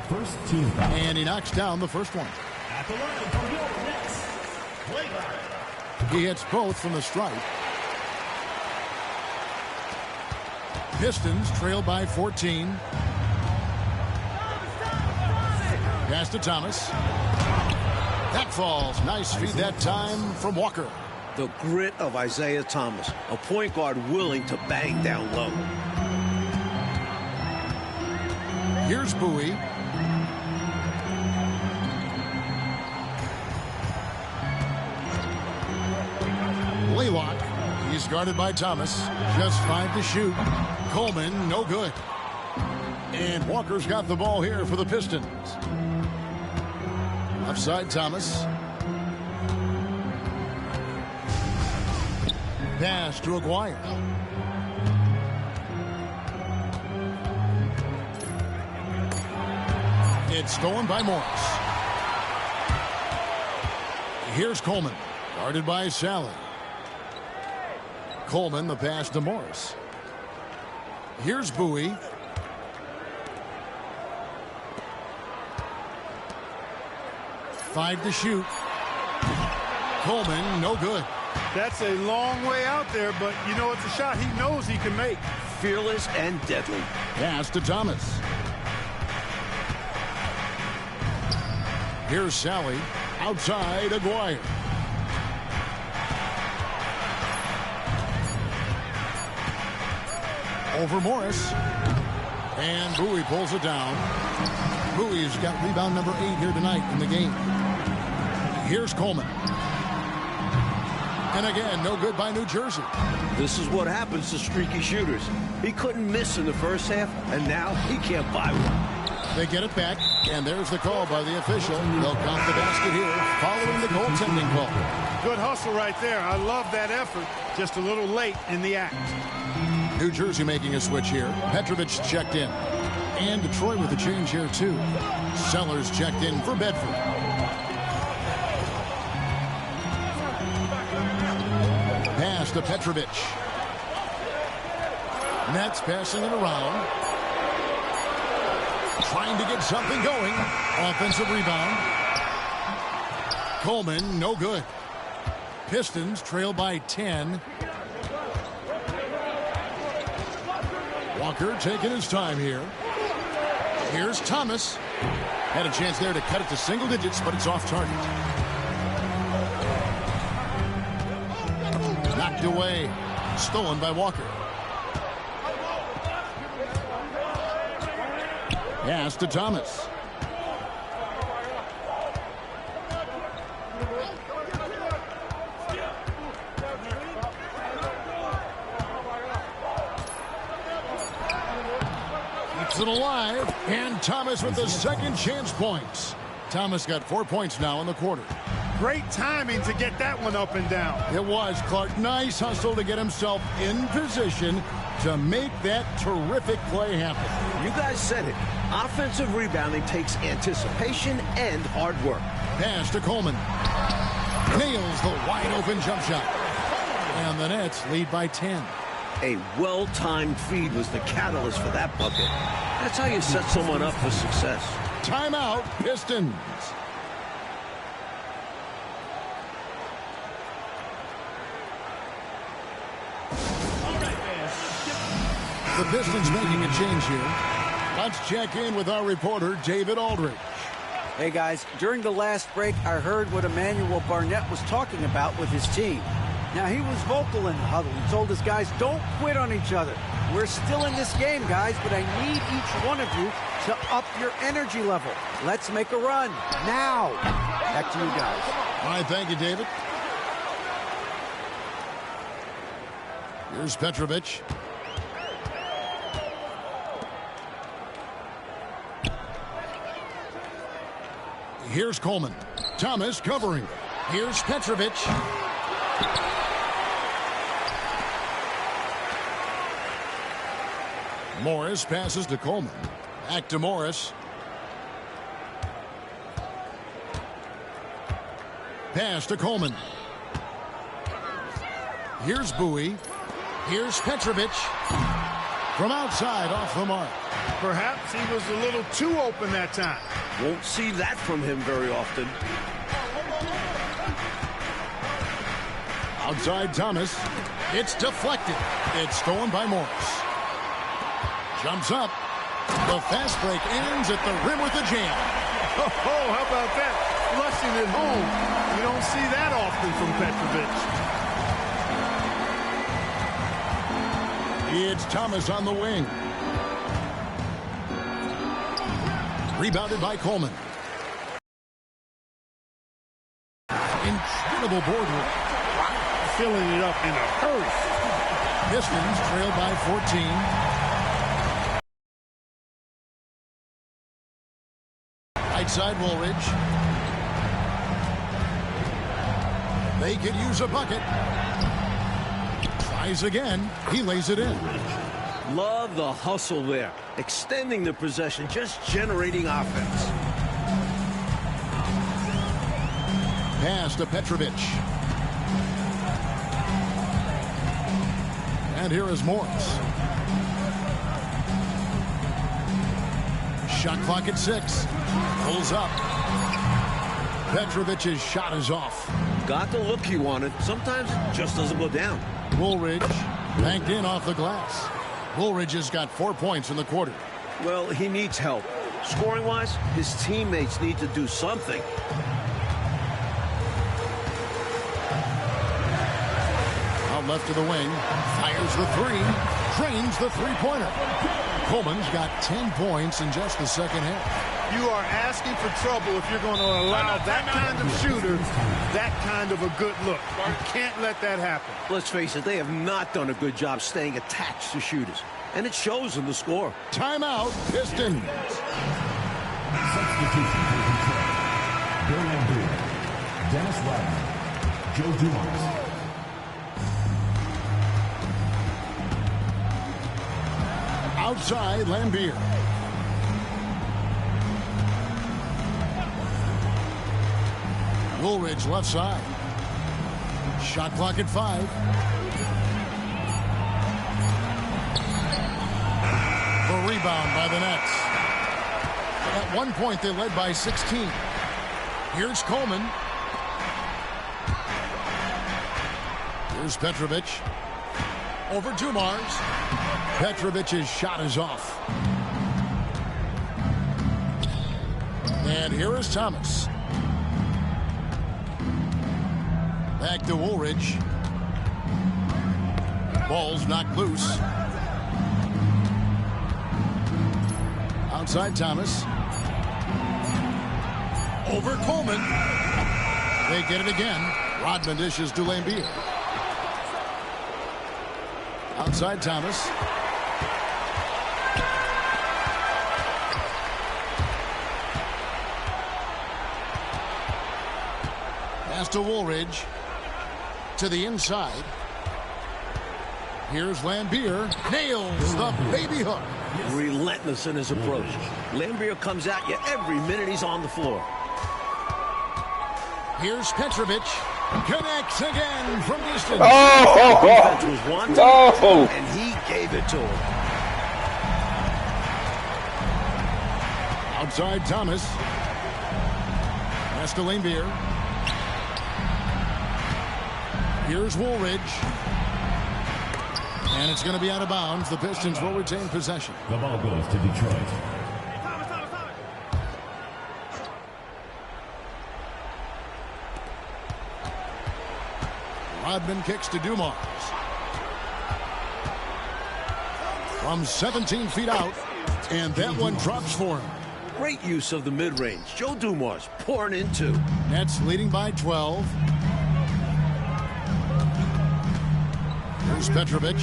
First team foul. And he knocks down the first one. At the line for your next. Blaylock. He hits both from the stripe. Pistons trail by 14. Pass to Thomas. That falls. Nice feed that time from Walker. The grit of Isaiah Thomas, a point guard willing to bang down low. Here's Bowie. Blaylock. He's guarded by Thomas. Just 5 to shoot. Coleman, no good. And Walker's got the ball here for the Pistons. Offside Thomas. Pass to Aguirre. It's stolen by Morris. Here's Coleman, guarded by Sally. Coleman, the pass to Morris. Here's Bowie. Five to shoot. Coleman, no good. That's a long way out there, but you know it's a shot he knows he can make. Fearless and deadly. Pass to Thomas. Here's Sally. Outside Aguirre. Over Morris. And Bowie pulls it down. Bowie's got rebound number 8 here tonight in the game. Here's Coleman. And again, no good by New Jersey. This is what happens to streaky shooters. He couldn't miss in the first half, and now he can't buy one. They get it back, and there's the call by the official. They'll count the basket here following the goaltending call. Good hustle right there. I love that effort. Just a little late in the act. New Jersey making a switch here. Petrovic checked in. And Detroit with a change here, too. Sellers checked in for Bedford. Pass to Petrovic. Nets passing it around. Trying to get something going. Offensive rebound. Coleman, no good. Pistons trail by 10. Walker taking his time here. Here's Thomas. Had a chance there to cut it to single digits, but it's off target. Knocked away. Stolen by Walker. Pass to Thomas. Keeps it alive. And Thomas with the second chance points. Thomas got 4 points now in the quarter. Great timing to get that one up and down. It was, Clark. Nice hustle to get himself in position to make that terrific play happen. You guys said it. Offensive rebounding takes anticipation and hard work. Pass to Coleman. Nails the wide-open jump shot. And the Nets lead by 10. A well-timed feed was the catalyst for that bucket. That's how you set someone up for success. Timeout, Pistons. The Pistons making a change here. Let's check in with our reporter, David Aldridge. Hey, guys, during the last break, I heard what Emmanuel Barnett was talking about with his team. Now, he was vocal in the huddle. He told his guys, don't quit on each other. We're still in this game, guys, but I need each one of you to up your energy level. Let's make a run now. Back to you guys. All right, thank you, David. Here's Petrovic. Here's Coleman. Thomas covering. Here's Petrovic. Morris passes to Coleman. Back to Morris. Pass to Coleman. Here's Bowie. Here's Petrovic. From outside, off the mark. Perhaps he was a little too open that time. Won't see that from him very often. Outside Thomas. It's deflected. It's stolen by Morris. Jumps up. The fast break ends at the rim with a jam. Oh, how about that? Flushing it home. You don't see that often from Petrovic. It's Thomas on the wing. Rebounded by Coleman. Incredible board work. Filling it up in a hurry. Pistons trailed by 14. Right side Woolridge. They could use a bucket. Tries again. He lays it in. Love the hustle there. Extending the possession, just generating offense. Pass to Petrovic. And here is Morris. Shot clock at 6. Pulls up. Petrovic's shot is off. Got the look he wanted. Sometimes it just doesn't go down. Woolridge banked in off the glass. Woolridge has got 4 points in the quarter. Well, he needs help. Scoring-wise, his teammates need to do something. Out left to the wing. Fires the three. Drains the three-pointer. Coleman's got 10 points in just the second half. You are asking for trouble if you're going to allow that kind of shooter that kind of a good look. You can't let that happen. Let's face it, they have not done a good job staying attached to shooters. And it shows in the score. Timeout, Pistons. Substitution for Detroit. Bill Lambier, Dennis Rodman, Joe Dumars. Outside, Lambier. Woolridge left side. Shot clock at 5. The rebound by the Nets. At one point, they led by 16. Here's Coleman. Here's Petrovic. Over Dumars. Petrovic's shot is off. And here is Thomas. Back to Woolridge. Ball's knocked loose. Outside Thomas. Over Coleman. They get it again. Rodman dishes to Lambier. Outside Thomas. Pass to Woolridge. To the inside. Here's Lambier. Nails the baby hook. Relentless in his approach. Lambier comes at you every minute he's on the floor. Here's Petrovic. Connects again from distance. Defense was wanted, Oh! and he gave it to him. Outside Thomas. Pass to Lambier. Here's Woolridge. And it's going to be out of bounds. The Pistons will retain possession. The ball goes to Detroit. Rodman kicks to Dumars. From 17 feet out. And that one drops for him. Great use of the mid-range. Joe Dumars pouring in two. Nets leading by 12. Here's Petrovic.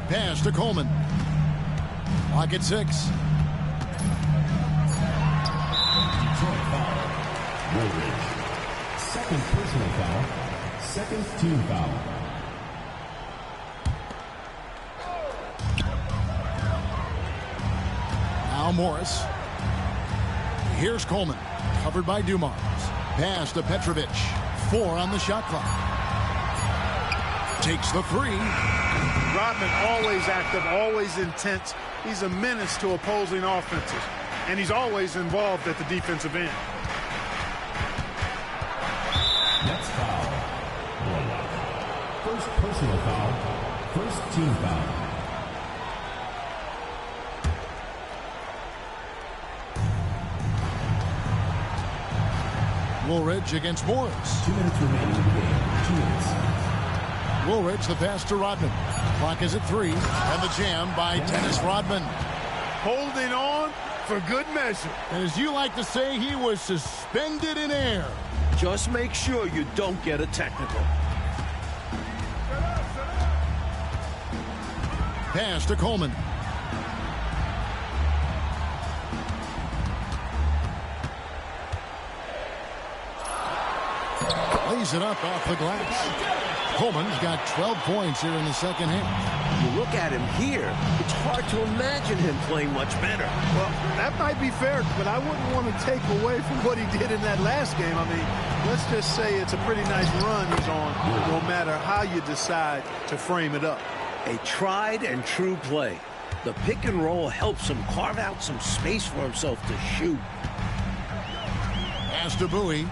Pass to Coleman. Clock at 6. Second personal foul. Second team foul. Now Morris. Here's Coleman. Covered by Dumars. Pass to Petrovic. 4 on the shot clock. Takes the 3. Rodman always active, always intense. He's a menace to opposing offenses. And he's always involved at the defensive end. Next foul. First personal foul. First team foul. Woolridge against Morris. 2 minutes remaining in the game. 2 minutes. Woolridge, the pass to Rodman. Clock is at 3. And the jam by Dennis Rodman. Holding on for good measure. And as you like to say, he was suspended in air. Just make sure you don't get a technical. Pass to Coleman. Lays it up off the glass. Coleman's got 12 points here in the second half. You look at him here, it's hard to imagine him playing much better. Well, that might be fair, but I wouldn't want to take away from what he did in that last game. I mean, let's just say it's a pretty nice run he's on, no matter how you decide to frame it up. A tried and true play. The pick and roll helps him carve out some space for himself to shoot. Pass to Bowie.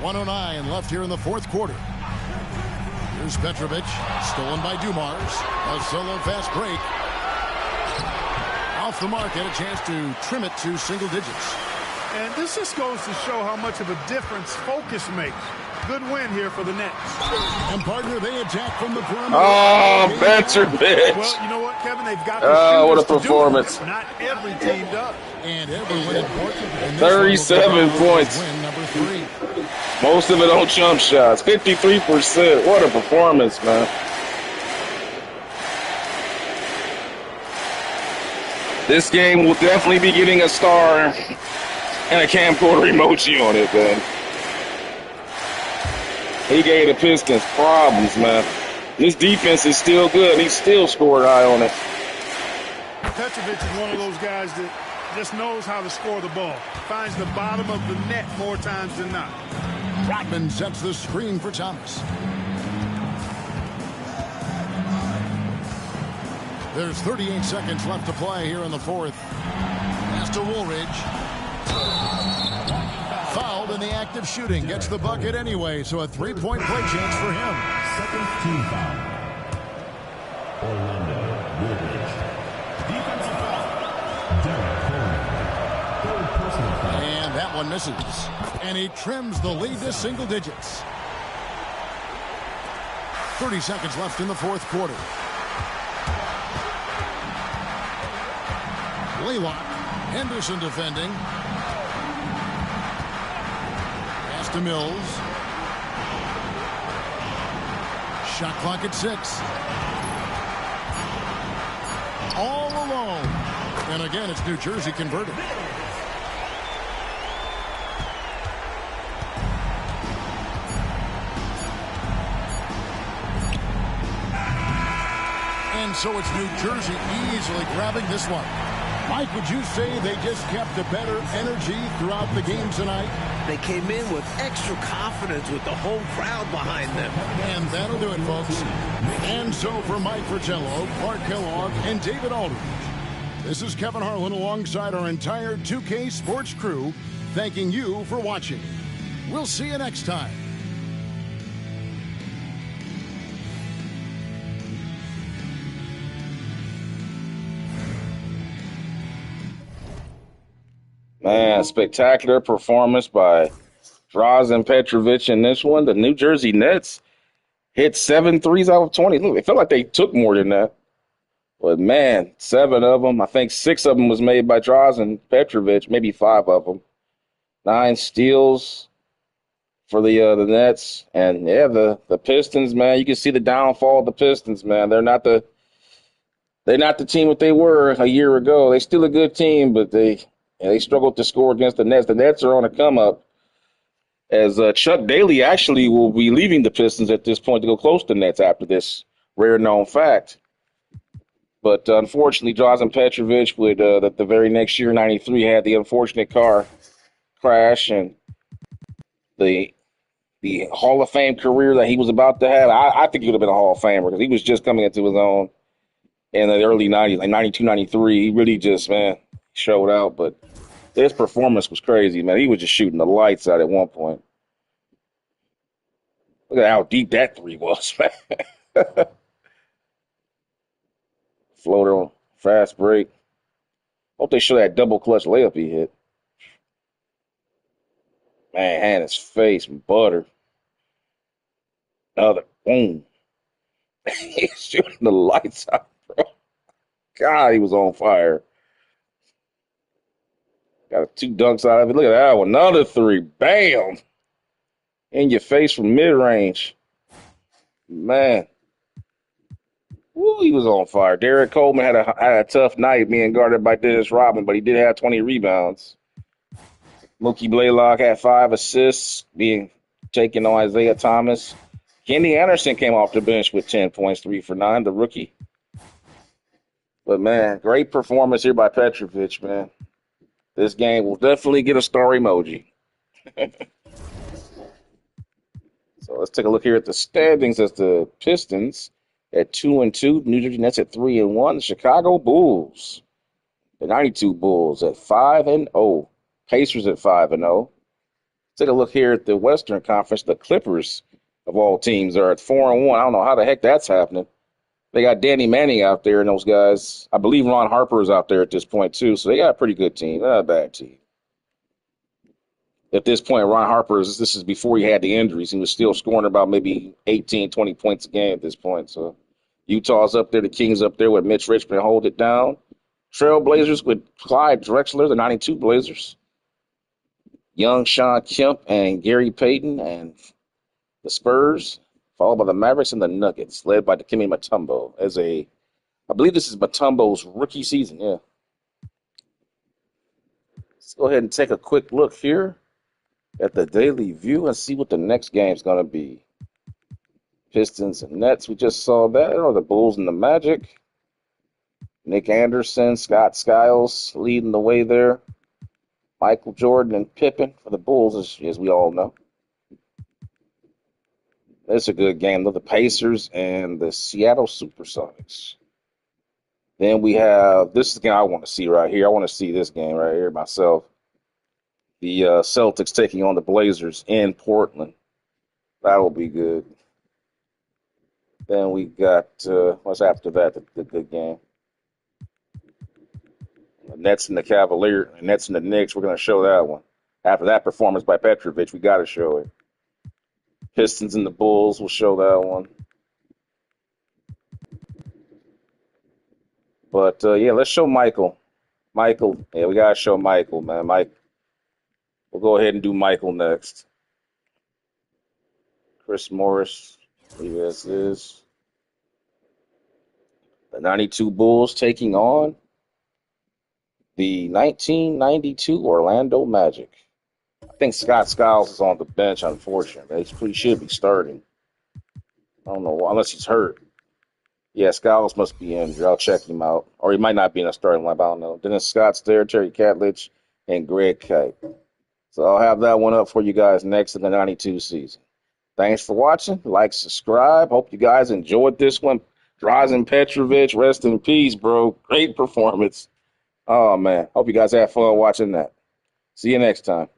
1:09 left here in the fourth quarter. Here's Petrovic, stolen by Dumars. A solo fast break. Off the mark, had a chance to trim it to single digits. And this just goes to show how much of a difference focus makes. Good win here for the Nets. And partner, they attack from the perimeter. Oh, Petrovic. Well, you know what, Kevin? They've got the Oh, what a shooters to do performance. it. Not every team does. And everyone important. And 37 points. Win number 3. Most of it on jump shots. 53%. What a performance, man. This game will definitely be getting a star and a camcorder emoji on it, man. He gave the Pistons problems, man. This defense is still good. He still scored high on it. Petrovic is one of those guys that just knows how to score the ball. Finds the bottom of the net more times than not. Rodman sets the screen for Thomas. There's 38 seconds left to play here in the fourth. Pass to Woolridge. Fouled in the act of shooting. Gets the bucket anyway, so a three-point play chance for him. Second team foul. Orlando Woolridge. Defensive foul. Derek Coleman. Third personal foul. And that one misses. And he trims the lead to single digits. 30 seconds left in the fourth quarter. Laylock. Henderson defending. Pass to Mills. Shot clock at 6. All alone. And again, it's New Jersey converted. And so it's New Jersey easily grabbing this one. Mike, would you say they just kept a better energy throughout the game tonight? They came in with extra confidence with the home crowd behind them. And that'll do it, folks. And so for Mike Fratello, Clark Kellogg, and David Aldridge, this is Kevin Harlan alongside our entire 2K Sports crew, thanking you for watching. We'll see you next time. Man, spectacular performance by Drazen Petrovic in this one. The New Jersey Nets hit 7 threes out of 20. Look, it felt like they took more than that. But, man, 7 of them. I think 6 of them was made by Drazen Petrovic, maybe 5 of them. 9 steals for the Nets. And, yeah, the Pistons, man, you can see the downfall of the Pistons, man. They're not the team that they were a year ago. They're still a good team, but they And they struggled to score against the Nets. The Nets are on a come-up as Chuck Daly actually will be leaving the Pistons at this point to go close to the Nets after this rare-known fact. But unfortunately, Drazen Petrovic would, the very next year, 93, had the unfortunate car crash, and the Hall of Fame career that he was about to have, I think he would have been a Hall of Famer because he was just coming into his own in the early 90s, like 92, 93. He really just, man, showed out. But his performance was crazy, man. He was just shooting the lights out at one point. Look at how deep that three was, man. Floater on fast break. Hope they show that double clutch layup he hit. Man, had his face butter. Another boom. He's shooting the lights out, bro. God, he was on fire. Got two dunks out of it. Look at that one. Another three. Bam. In your face from mid-range. Man. Woo, he was on fire. Derek Coleman had a tough night being guarded by Dennis Rodman, but he did have 20 rebounds. Mookie Blaylock had 5 assists, being taken on Isaiah Thomas. Kenny Anderson came off the bench with 10 points, 3 for 9, the rookie. But, man, great performance here by Petrovic, man. This game will definitely get a star emoji. So let's take a look here at the standings as the Pistons at 2-2, New Jersey Nets at 3-1, the Chicago Bulls, the 92 Bulls at 5-0. Pacers at 5-0. Take a look here at the Western Conference. The Clippers, of all teams, are at 4-1. I don't know how the heck that's happening. They got Danny Manning out there and those guys. I believe Ron Harper is out there at this point, too. So they got a pretty good team. Not a bad team. At this point, Ron Harper, this is before he had the injuries. He was still scoring about maybe 18, 20 points a game at this point. So Utah's up there. The Kings up there with Mitch Richmond hold it down. Trailblazers with Clyde Drexler, the 92 Blazers. Young Sean Kemp and Gary Payton and the Spurs, followed by the Mavericks and the Nuggets, led by Dikembe Mutombo. I believe this is Mutombo's rookie season, yeah. Let's go ahead and take a quick look here at the Daily View and see what the next game's going to be. Pistons and Nets, we just saw that, or the Bulls and the Magic. Nick Anderson, Scott Skiles leading the way there. Michael Jordan and Pippen for the Bulls, as we all know. That's a good game, though. The Pacers and the Seattle Supersonics. Then we have, this is the game I want to see right here. I want to see this game right here myself. The Celtics taking on the Blazers in Portland. That'll be good. Then we got, what's after that, the good game? The Nets and the Cavaliers, the Nets and the Knicks, we're going to show that one. After that performance by Petrovic, we got to show it. Pistons and the Bulls, we'll show that one. But, yeah, let's show Michael. Michael, yeah, we got to show Michael, man. We'll go ahead and do Michael next. Chris Morris, I believe this is. The 92 Bulls taking on the 1992 Orlando Magic. I think Scott Skiles is on the bench, unfortunately. He should be starting. I don't know, unless he's hurt. Yeah, Skiles must be injured. I'll check him out. Or he might not be in a starting lineup. I don't know. Dennis Scott's there, Terry Catlich, and Greg Kite. So I'll have that one up for you guys next in the 92 season. Thanks for watching. Like, subscribe. Hope you guys enjoyed this one. Drazen Petrovic, rest in peace, bro. Great performance. Oh, man. Hope you guys had fun watching that. See you next time.